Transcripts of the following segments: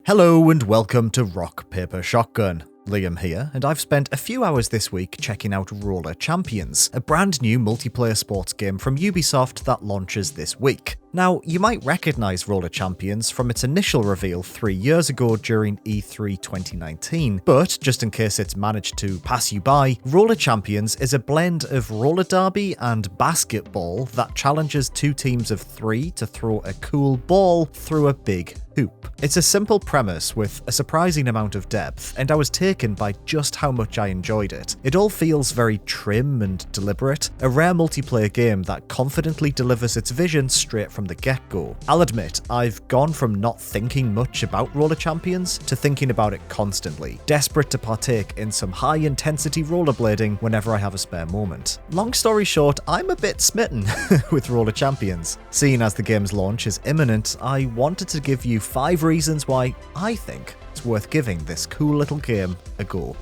Hello and welcome to Rock, Paper, Shotgun. Liam here, and I've spent a few hours this week checking out Roller Champions, a brand new multiplayer sports game from Ubisoft that launches this week. Now, you might recognise Roller Champions from its initial reveal 3 years ago during E3 2019, but just in case it's managed to pass you by, Roller Champions is a blend of roller derby and basketball that challenges two teams of 3 to throw a cool ball through a big hoop. It's a simple premise with a surprising amount of depth, and I was taken by just how much I enjoyed it. It all feels very trim and deliberate, a rare multiplayer game that confidently delivers its vision straight from the get-go. I'll admit, I've gone from not thinking much about Roller Champions to thinking about it constantly, desperate to partake in some high-intensity rollerblading whenever I have a spare moment. Long story short, I'm a bit smitten with Roller Champions. Seeing as the game's launch is imminent, I wanted to give you 5 reasons why I think it's worth giving this cool little game a go.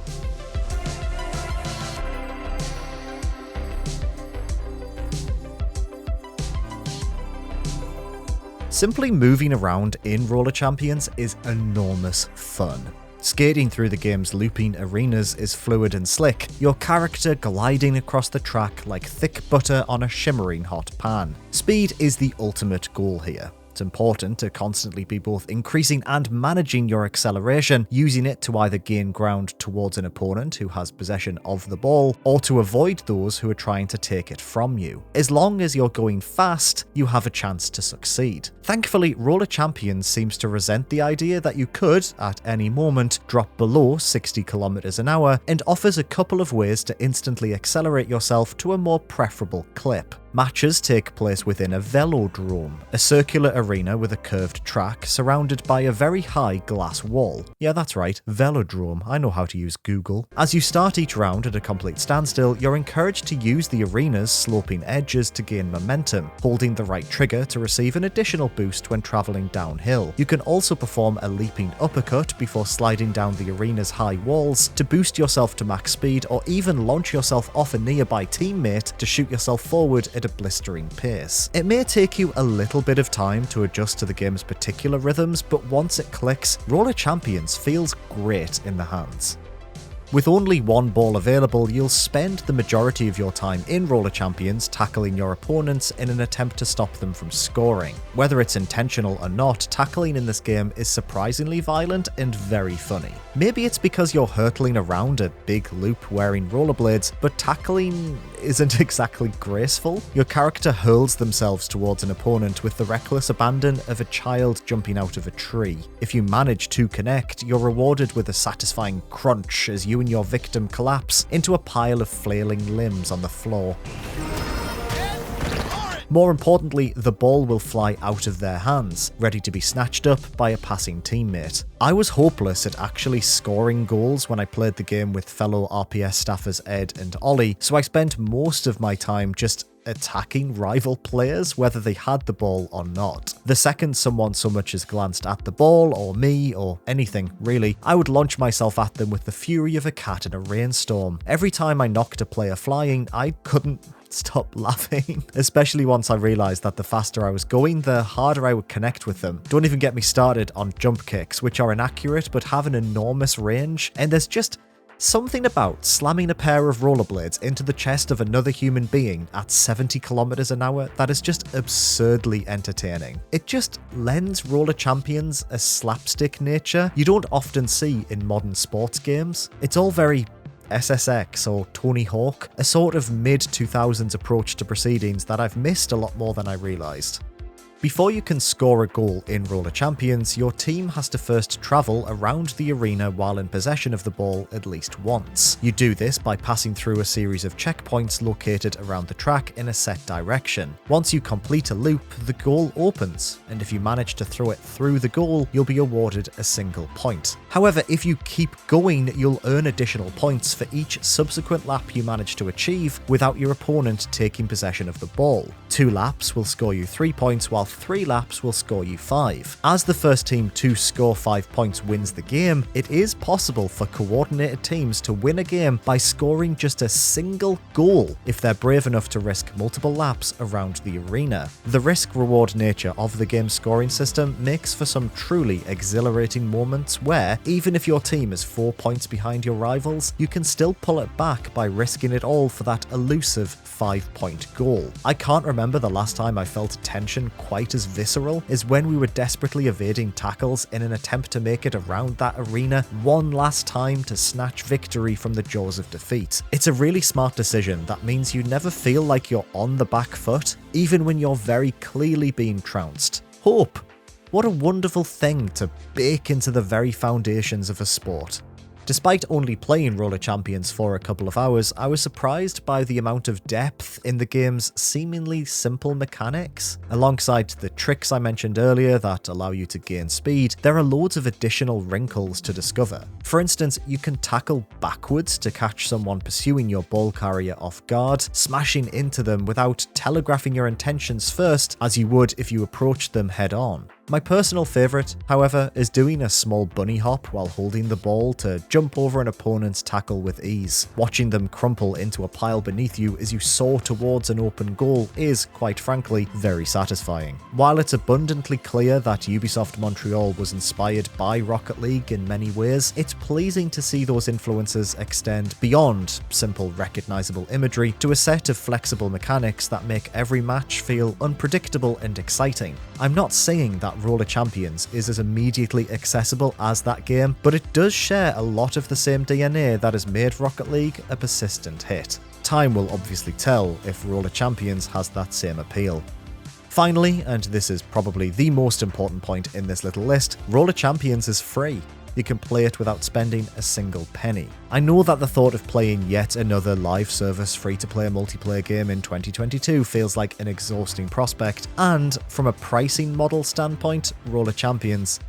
Simply moving around in Roller Champions is enormous fun. Skating through the game's looping arenas is fluid and slick, your character gliding across the track like thick butter on a shimmering hot pan. Speed is the ultimate goal here. It's important to constantly be both increasing and managing your acceleration, using it to either gain ground towards an opponent who has possession of the ball, or to avoid those who are trying to take it from you. As long as you're going fast, you have a chance to succeed. Thankfully, Roller Champions seems to resent the idea that you could, at any moment, drop below 60 km an hour, and offers a couple of ways to instantly accelerate yourself to a more preferable clip. Matches take place within a velodrome, a circular arena with a curved track surrounded by a very high glass wall. Yeah, that's right, velodrome, I know how to use Google. As you start each round at a complete standstill, you're encouraged to use the arena's sloping edges to gain momentum, holding the right trigger to receive an additional boost when travelling downhill. You can also perform a leaping uppercut before sliding down the arena's high walls to boost yourself to max speed, or even launch yourself off a nearby teammate to shoot yourself forward at a blistering pace. It may take you a little bit of time to adjust to the game's particular rhythms, but once it clicks, Roller Champions feels great in the hands. With only one ball available, you'll spend the majority of your time in Roller Champions tackling your opponents in an attempt to stop them from scoring. Whether it's intentional or not, tackling in this game is surprisingly violent and very funny. Maybe it's because you're hurtling around a big loop wearing rollerblades, but tackling isn't exactly graceful. Your character hurls themselves towards an opponent with the reckless abandon of a child jumping out of a tree. If you manage to connect, you're rewarded with a satisfying crunch as you and your victim collapse into a pile of flailing limbs on the floor. More importantly, the ball will fly out of their hands, ready to be snatched up by a passing teammate. I was hopeless at actually scoring goals when I played the game with fellow RPS staffers Ed and Ollie, so I spent most of my time just attacking rival players whether they had the ball or not. The second someone so much as glanced at the ball, or me, or anything really, I would launch myself at them with the fury of a cat in a rainstorm. Every time I knocked a player flying, I couldn't stop laughing, especially once I realised that the faster I was going, the harder I would connect with them. Don't even get me started on jump kicks, which are inaccurate but have an enormous range, and there's just something about slamming a pair of rollerblades into the chest of another human being at 70 km an hour that is just absurdly entertaining. It just lends Roller Champions a slapstick nature you don't often see in modern sports games. It's all very SSX or Tony Hawk, a sort of mid-2000s approach to proceedings that I've missed a lot more than I realised. Before you can score a goal in Roller Champions, your team has to first travel around the arena while in possession of the ball at least once. You do this by passing through a series of checkpoints located around the track in a set direction. Once you complete a loop, the goal opens, and if you manage to throw it through the goal, you'll be awarded a single point. However, if you keep going, you'll earn additional points for each subsequent lap you manage to achieve without your opponent taking possession of the ball. 2 laps will score you 3 points, while while 3 laps will score you 5. As the first team to score 5 points wins the game, it is possible for coordinated teams to win a game by scoring just a single goal if they're brave enough to risk multiple laps around the arena. The risk-reward nature of the game's scoring system makes for some truly exhilarating moments where, even if your team is 4 points behind your rivals, you can still pull it back by risking it all for that elusive 5-point goal. I can't remember the last time I felt tension quite as visceral as when we were desperately evading tackles in an attempt to make it around that arena one last time to snatch victory from the jaws of defeat. It's a really smart decision that means you never feel like you're on the back foot, even when you're very clearly being trounced. Hope! What a wonderful thing to bake into the very foundations of a sport. Despite only playing Roller Champions for a couple of hours, I was surprised by the amount of depth in the game's seemingly simple mechanics. Alongside the tricks I mentioned earlier that allow you to gain speed, there are loads of additional wrinkles to discover. For instance, you can tackle backwards to catch someone pursuing your ball carrier off guard, smashing into them without telegraphing your intentions first, as you would if you approached them head on. My personal favourite, however, is doing a small bunny hop while holding the ball to jump over an opponent's tackle with ease. Watching them crumple into a pile beneath you as you soar towards an open goal is, quite frankly, very satisfying. While it's abundantly clear that Ubisoft Montreal was inspired by Rocket League in many ways, it's pleasing to see those influences extend beyond simple recognisable imagery to a set of flexible mechanics that make every match feel unpredictable and exciting. I'm not saying that Roller Champions is as immediately accessible as that game, but it does share a lot of the same DNA that has made Rocket League a persistent hit. Time will obviously tell if Roller Champions has that same appeal. Finally, and this is probably the most important point in this little list, Roller Champions is free. You can play it without spending a single penny. I know that the thought of playing yet another live service free-to-play multiplayer game in 2022 feels like an exhausting prospect, and from a pricing model standpoint, Roller Champions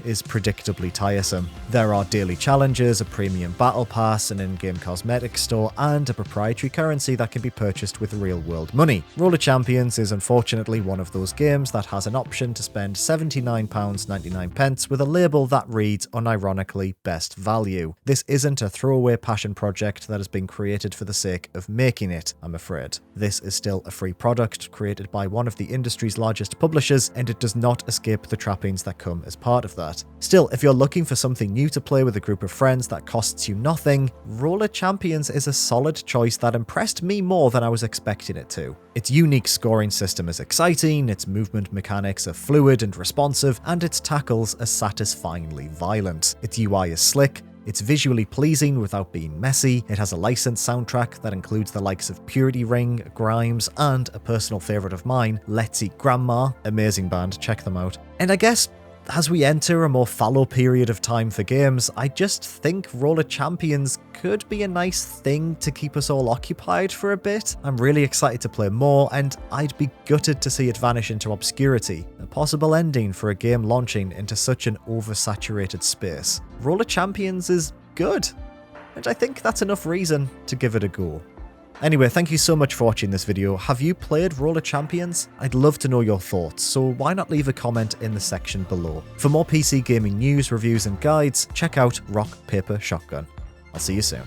is predictably tiresome. There are daily challenges, a premium battle pass, an in-game cosmetic store, and a proprietary currency that can be purchased with real-world money. Roller Champions is unfortunately one of those games that has an option to spend £79.99 with a label that reads unironically best value. This isn't a throwaway passion project that has been created for the sake of making it, I'm afraid. This is still a free product created by one of the industry's largest publishers, and it does not escape the trappings that come as part of that. Still, if you're looking for something new to play with a group of friends that costs you nothing, Roller Champions is a solid choice that impressed me more than I was expecting it to. Its unique scoring system is exciting, its movement mechanics are fluid and responsive, and its tackles are satisfyingly violent. Its UI is slick, it's visually pleasing without being messy, it has a licensed soundtrack that includes the likes of Purity Ring, Grimes, and a personal favourite of mine, Let's Eat Grandma, amazing band, check them out. And I guess, as we enter a more fallow period of time for games, I just think Roller Champions could be a nice thing to keep us all occupied for a bit. I'm really excited to play more, and I'd be gutted to see it vanish into obscurity, a possible ending for a game launching into such an oversaturated space. Roller Champions is good, and I think that's enough reason to give it a go. Anyway, thank you so much for watching this video. Have you played Roller Champions? I'd love to know your thoughts, so why not leave a comment in the section below. For more PC gaming news, reviews, and guides, check out Rock, Paper, Shotgun. I'll see you soon.